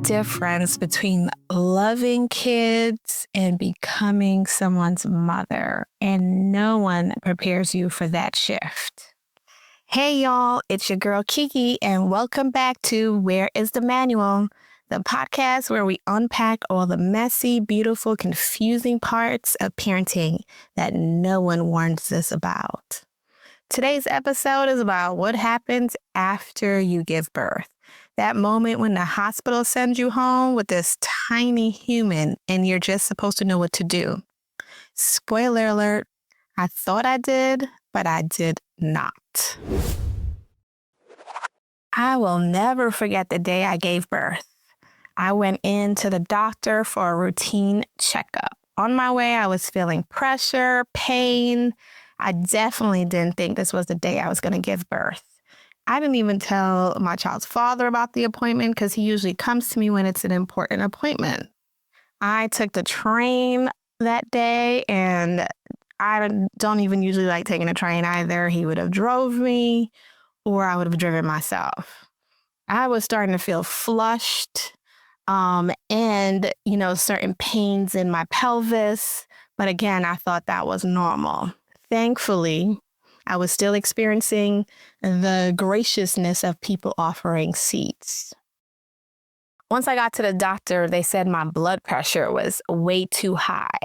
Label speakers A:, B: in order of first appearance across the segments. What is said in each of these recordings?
A: difference between loving kids and becoming someone's mother, and no one prepares you for that shift. Hey, y'all, it's your girl Kiki, and welcome back to Where is the Manual, the podcast where we unpack all the messy, beautiful, confusing parts of parenting that no one warns us about. Today's episode is about what happens after you give birth. That moment when the hospital sends you home with this tiny human and you're just supposed to know what to do. Spoiler alert, I thought I did, but I did not. I will never forget the day I gave birth. I went in to the doctor for a routine checkup. On my way, I was feeling pressure, pain. I definitely didn't think this was the day I was going to give birth. I didn't even tell my child's father about the appointment because he usually comes to me when it's an important appointment. I took the train that day, and I don't even usually like taking a train either. He would have drove me or I would have driven myself. I was starting to feel flushed and, certain pains in my pelvis. But again, I thought that was normal. Thankfully, I was still experiencing the graciousness of people offering seats. Once I got to the doctor, they said my blood pressure was way too high,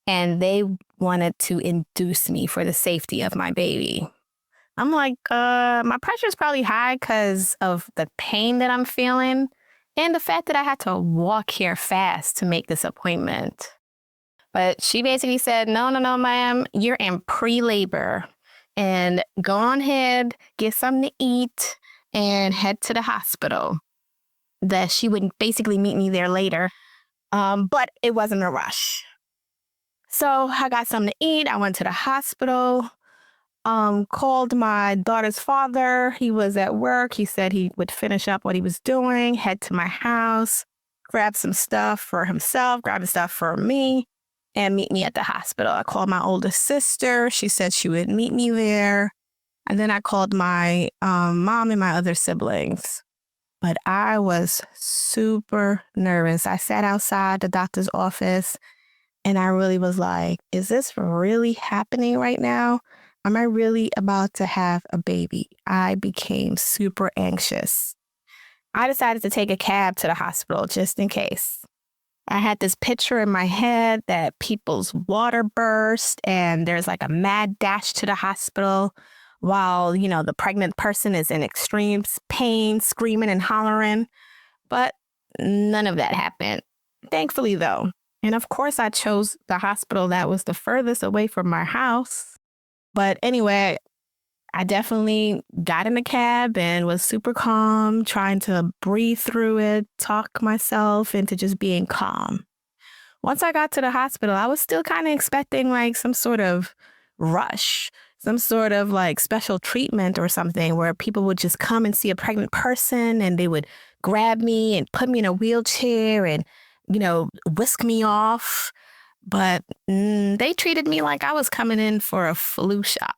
A: and they wanted to induce me for the safety of my baby. I'm like, my pressure is probably high because of the pain that I'm feeling and the fact that I had to walk here fast to make this appointment. But she basically said, no, ma'am, you're in pre-labor. And go on ahead, get something to eat, and head to the hospital. That she would basically meet me there later, but it wasn't a rush. So I got something to eat. I went to the hospital, called my daughter's father. He was at work. He said he would finish up what he was doing, head to my house, grab some stuff for himself, grab the stuff for me, and meet me at the hospital. I called my oldest sister. She said she would meet me there. And then I called my mom and my other siblings. But I was super nervous. I sat outside the doctor's office and I really was like, is this really happening right now? Am I really about to have a baby? I became super anxious. I decided to take a cab to the hospital just in case. I had this picture in my head that people's water burst and there's like a mad dash to the hospital while, the pregnant person is in extreme pain, screaming and hollering. But none of that happened. Thankfully, though. And of course, I chose the hospital that was the furthest away from my house. But anyway, I definitely got in the cab and was super calm, trying to breathe through it, talk myself into just being calm. Once I got to the hospital, I was still kind of expecting like some sort of rush, some sort of like special treatment or something where people would just come and see a pregnant person and they would grab me and put me in a wheelchair and, whisk me off. But they treated me like I was coming in for a flu shot.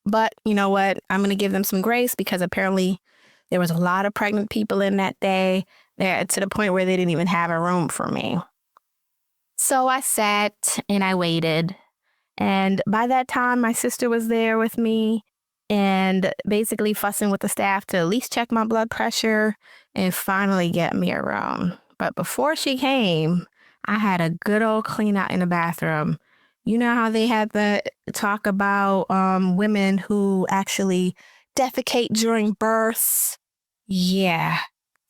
A: But you know what? I'm going to give them some grace because apparently there was a lot of pregnant people in that day there to the point where they didn't even have a room for me. So I sat and I waited. And by that time, my sister was there with me and basically fussing with the staff to at least check my blood pressure and finally get me a room. But before she came, I had a good old clean out in the bathroom. You know how they had the talk about women who actually defecate during births? Yeah.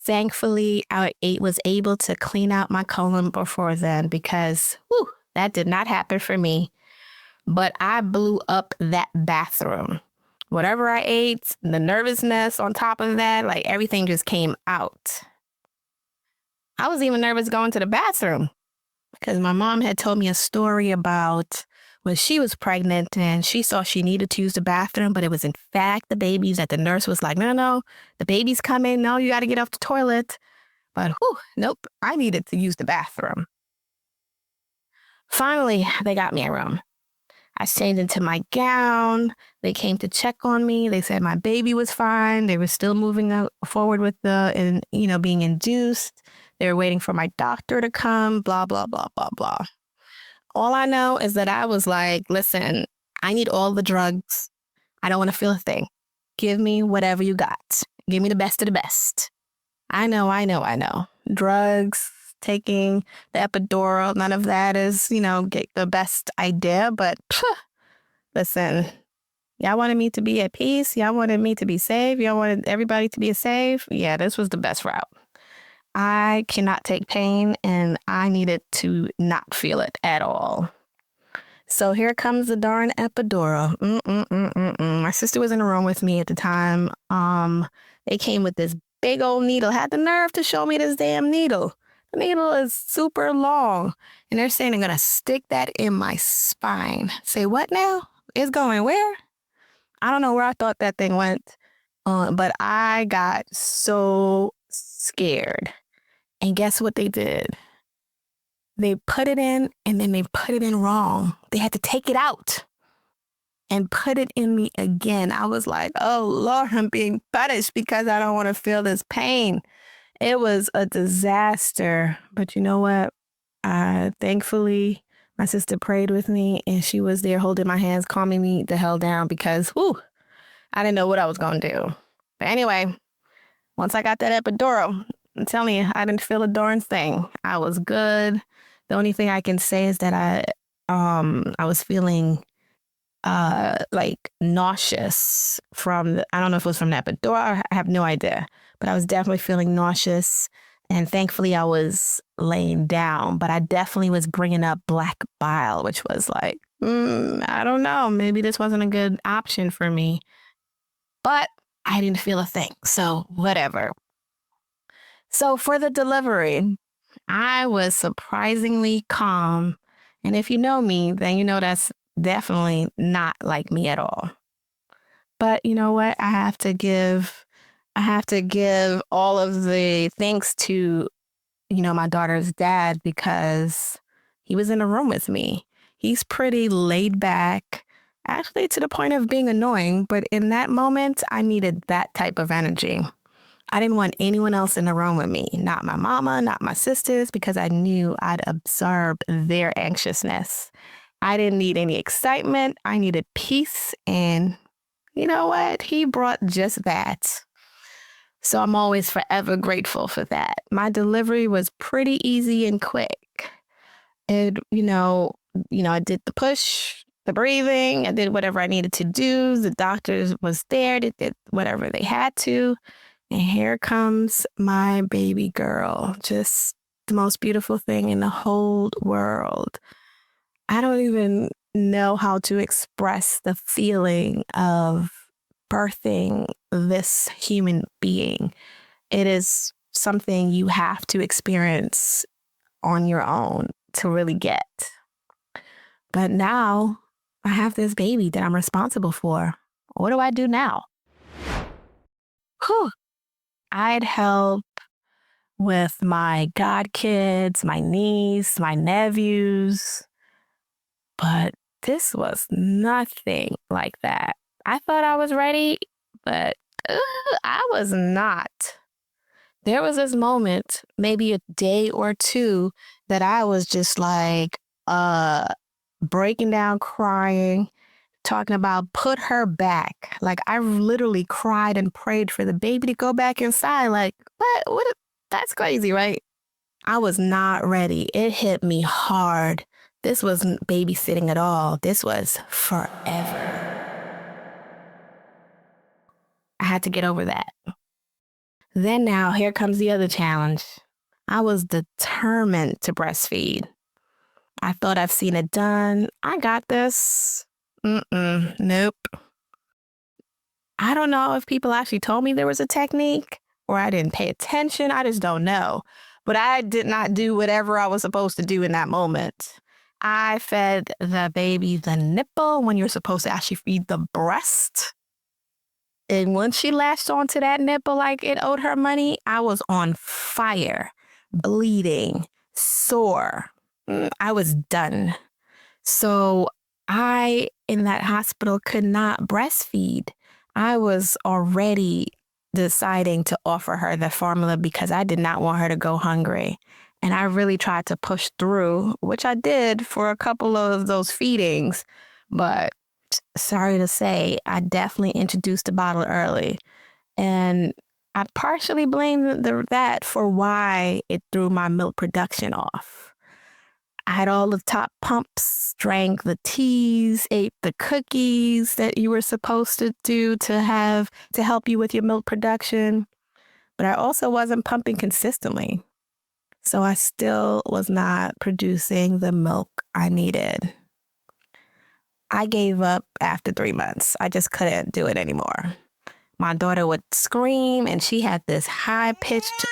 A: Thankfully, I was able to clean out my colon before then because that did not happen for me. But I blew up that bathroom. Whatever I ate, the nervousness on top of that, like everything just came out. I was even nervous going to the bathroom. Because my mom had told me a story about when she was pregnant and she saw she needed to use the bathroom, but it was in fact the baby's that the nurse was like, no, the baby's coming. No, you got to get off the toilet. But nope, I needed to use the bathroom. Finally, they got me a room. I changed into my gown. They came to check on me. They said my baby was fine. They were still moving forward with being induced. They were waiting for my doctor to come, blah, blah, blah, blah, blah. All I know is that I was like, listen, I need all the drugs. I don't want to feel a thing. Give me whatever you got. Give me the best of the best. I know. Drugs, taking the epidural, none of that is, get the best idea. But listen, y'all wanted me to be at peace. Y'all wanted me to be safe. Y'all wanted everybody to be safe. Yeah, this was the best route. I cannot take pain, and I needed to not feel it at all. So here comes the darn epidural. My sister was in the room with me at the time. They came with this big old needle. Had the nerve to show me this damn needle. The needle is super long. And they're saying they're going to stick that in my spine. Say, what now? It's going where? I don't know where I thought that thing went. But I got so scared. And guess what they did? They put it in, and then they put it in wrong. They had to take it out and put it in me again. I was like, oh, Lord, I'm being punished because I don't want to feel this pain. It was a disaster. But you know what? Thankfully, my sister prayed with me, and she was there holding my hands, calming me the hell down because, I didn't know what I was going to do. But anyway, once I got that epidural, I'm telling you, I didn't feel a darn thing. I was good. The only thing I can say is that I was feeling like nauseous I don't know if it was from the epidural. I have no idea, but I was definitely feeling nauseous. And thankfully I was laying down, but I definitely was bringing up black bile, which was like, I don't know. Maybe this wasn't a good option for me, but I didn't feel a thing. So whatever. So for the delivery, I was surprisingly calm. And if you know me, then you know that's definitely not like me at all. But you know what? I have to give all of the thanks to, my daughter's dad because he was in a room with me. He's pretty laid back, actually to the point of being annoying. But in that moment, I needed that type of energy. I didn't want anyone else in the room with me, not my mama, not my sisters, because I knew I'd absorbed their anxiousness. I didn't need any excitement. I needed peace. And you know what? He brought just that. So I'm always forever grateful for that. My delivery was pretty easy and quick. I did the push, the breathing. I did whatever I needed to do. The doctors was there. They did whatever they had to. And here comes my baby girl, just the most beautiful thing in the whole world. I don't even know how to express the feeling of birthing this human being. It is something you have to experience on your own to really get. But now I have this baby that I'm responsible for. What do I do now? I'd help with my godkids, my niece, my nephews. But this was nothing like that. I thought I was ready, but I was not. There was this moment, maybe a day or two, that I was just like breaking down, crying, talking about put her back. Like I literally cried and prayed for the baby to go back inside. Like, what? That's crazy, right? I was not ready. It hit me hard. This wasn't babysitting at all. This was forever. I had to get over that. Then now, here comes the other challenge. I was determined to breastfeed. I thought I've seen it done. I got this. Nope. I don't know if people actually told me there was a technique or I didn't pay attention. I just don't know. But I did not do whatever I was supposed to do in that moment. I fed the baby the nipple when you're supposed to actually feed the breast. And once she latched onto that nipple like it owed her money, I was on fire, bleeding, sore. I was done. So I, in that hospital, could not breastfeed. I was already deciding to offer her the formula because I did not want her to go hungry. And I really tried to push through, which I did for a couple of those feedings. But sorry to say, I definitely introduced the bottle early. And I partially blame that for why it threw my milk production off. I had all the top pumps, drank the teas, ate the cookies that you were supposed to do to have to help you with your milk production. But I also wasn't pumping consistently. So I still was not producing the milk I needed. I gave up after 3 months. I just couldn't do it anymore. My daughter would scream, and she had this high-pitched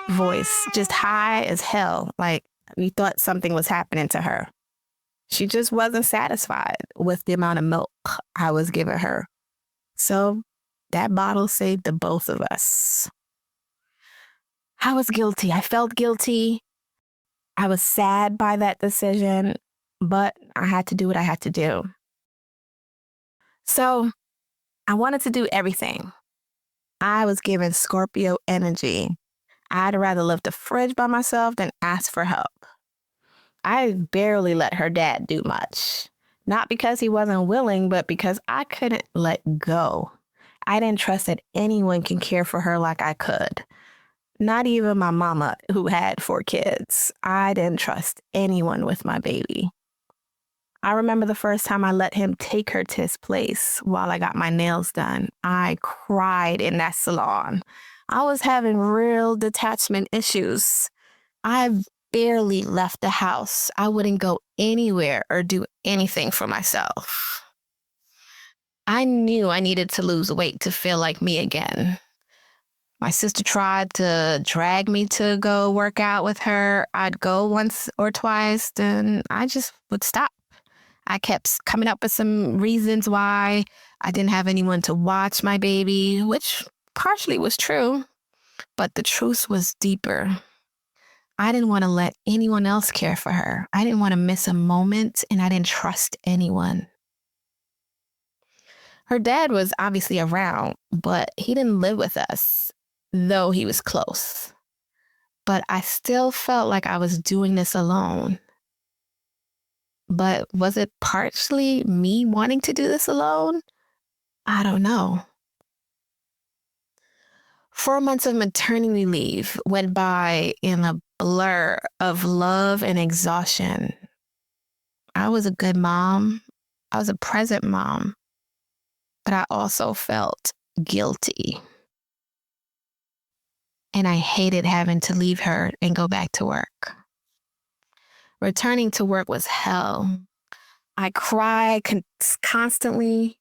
A: voice, just high as hell, like we thought something was happening to her. She just wasn't satisfied with the amount of milk I was giving her. So that bottle saved the both of us. I was guilty. I felt guilty. I was sad by that decision, but I had to do what I had to do. So I wanted to do everything. I was given Scorpio energy. I'd rather lift the fridge by myself than ask for help. I barely let her dad do much. Not because he wasn't willing, but because I couldn't let go. I didn't trust that anyone can care for her like I could. Not even my mama, who had 4 kids. I didn't trust anyone with my baby. I remember the first time I let him take her to his place while I got my nails done. I cried in that salon. I was having real detachment issues. I barely left the house. I wouldn't go anywhere or do anything for myself. I knew I needed to lose weight to feel like me again. My sister tried to drag me to go work out with her. I'd go once or twice, then I just would stop. I kept coming up with some reasons why I didn't have anyone to watch my baby, which partially was true, but the truth was deeper. I didn't want to let anyone else care for her. I didn't want to miss a moment, and I didn't trust anyone. Her dad was obviously around, but he didn't live with us, though he was close. But I still felt like I was doing this alone. But was it partially me wanting to do this alone? I don't know. 4 months of maternity leave went by in a blur of love and exhaustion. I was a good mom. I was a present mom. But I also felt guilty. And I hated having to leave her and go back to work. Returning to work was hell. I cried constantly.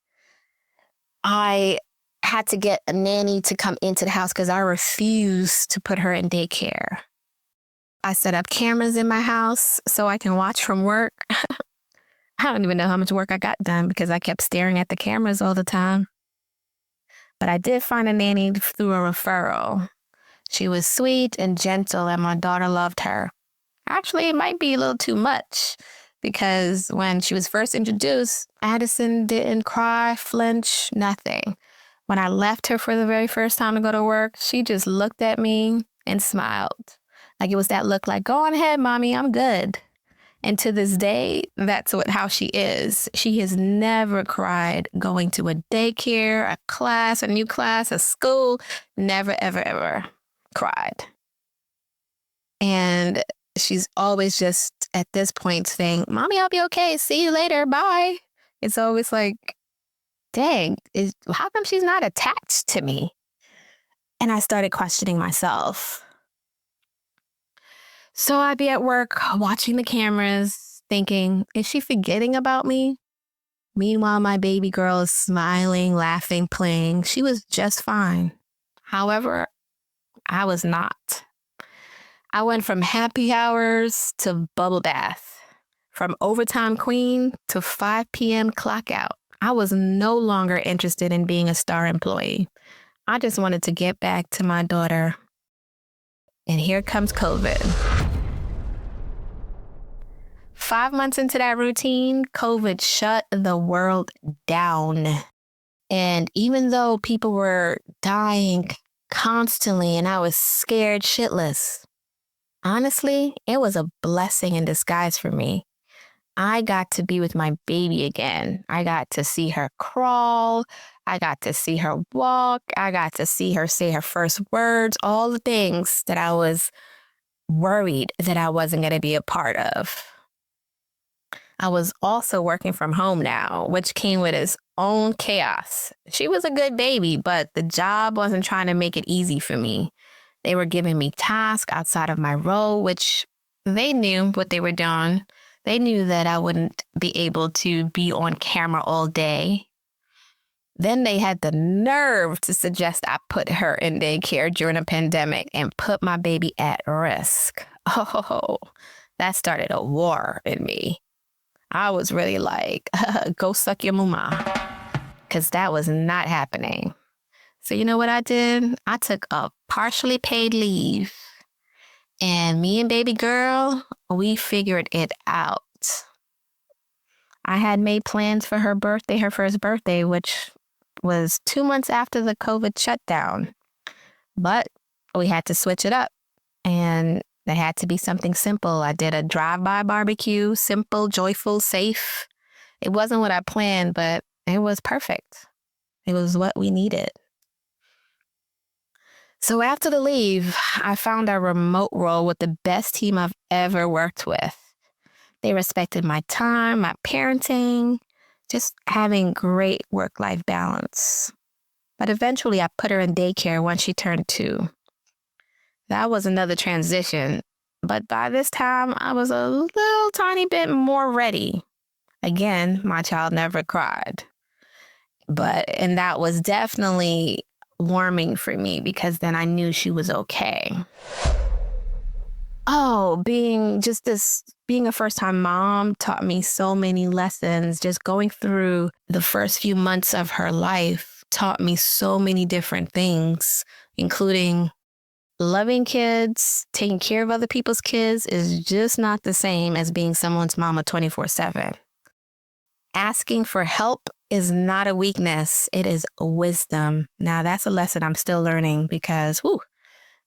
A: I had to get a nanny to come into the house because I refused to put her in daycare. I set up cameras in my house so I can watch from work. I don't even know how much work I got done because I kept staring at the cameras all the time. But I did find a nanny through a referral. She was sweet and gentle, and my daughter loved her. Actually, it might be a little too much because when she was first introduced, Addison didn't cry, flinch, nothing. When I left her for the very first time to go to work, she just looked at me and smiled. Like it was that look like, go on ahead, mommy, I'm good. And to this day, that's how she is. She has never cried going to a daycare, a class, a new class, a school. Never, ever, ever cried. And she's always just at this point saying, mommy, I'll be okay. See you later. Bye. It's always like, dang, how come she's not attached to me? And I started questioning myself. So I'd be at work watching the cameras thinking, is she forgetting about me? Meanwhile, my baby girl is smiling, laughing, playing. She was just fine. However, I was not. I went from happy hours to bubble bath, from overtime queen to 5 p.m. clock out. I was no longer interested in being a star employee. I just wanted to get back to my daughter. And here comes COVID. 5 months into that routine, COVID shut the world down. And even though people were dying constantly and I was scared shitless, honestly, it was a blessing in disguise for me. I got to be with my baby again. I got to see her crawl. I got to see her walk. I got to see her say her first words, all the things that I was worried that I wasn't going to be a part of. I was also working from home now, which came with its own chaos. She was a good baby, but the job wasn't trying to make it easy for me. They were giving me tasks outside of my role, which they knew what they were doing. They knew that I wouldn't be able to be on camera all day. Then they had the nerve to suggest I put her in daycare during a pandemic and put my baby at risk. Oh, that started a war in me. I was really like, go suck your mama, because that was not happening. So you know what I did? I took a partially paid leave, and me and baby girl, we figured it out. I had made plans for her birthday, her first birthday, which was 2 months after the COVID shutdown. But we had to switch it up, and there had to be something simple. I did a drive-by barbecue, simple, joyful, safe. It wasn't what I planned, but it was perfect. It was what we needed. So after the leave, I found a remote role with the best team I've ever worked with. They respected my time, my parenting, just having great work-life balance. But eventually I put her in daycare when she turned 2. That was another transition, but by this time I was a little tiny bit more ready. Again, my child never cried. And that was definitely warming for me because then I knew she was okay. Oh, being a first-time mom taught me so many lessons. Just going through the first few months of her life taught me so many different things, including loving kids, taking care of other people's kids is just not the same as being someone's mama 24/7. Asking for help is not a weakness. It is wisdom. Now, that's a lesson I'm still learning because,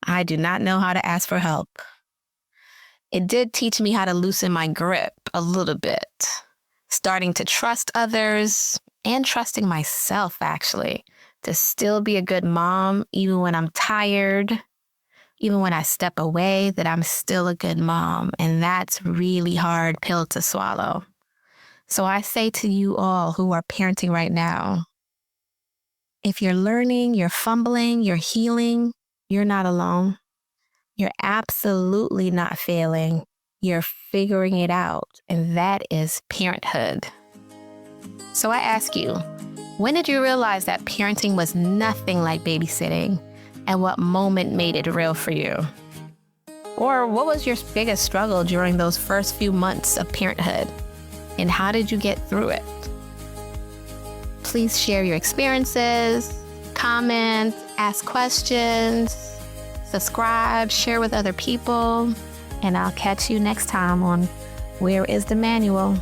A: I do not know how to ask for help. It did teach me how to loosen my grip a little bit, starting to trust others and trusting myself, actually, to still be a good mom, even when I'm tired, even when I step away, that I'm still a good mom. And that's really hard pill to swallow. So I say to you all who are parenting right now, if you're learning, you're fumbling, you're healing, you're not alone. You're absolutely not failing. You're figuring it out. And that is parenthood. So I ask you, when did you realize that parenting was nothing like babysitting? And what moment made it real for you? Or what was your biggest struggle during those first few months of parenthood? And how did you get through it? Please share your experiences, comment, ask questions, subscribe, share with other people, and I'll catch you next time on Where is the Manual?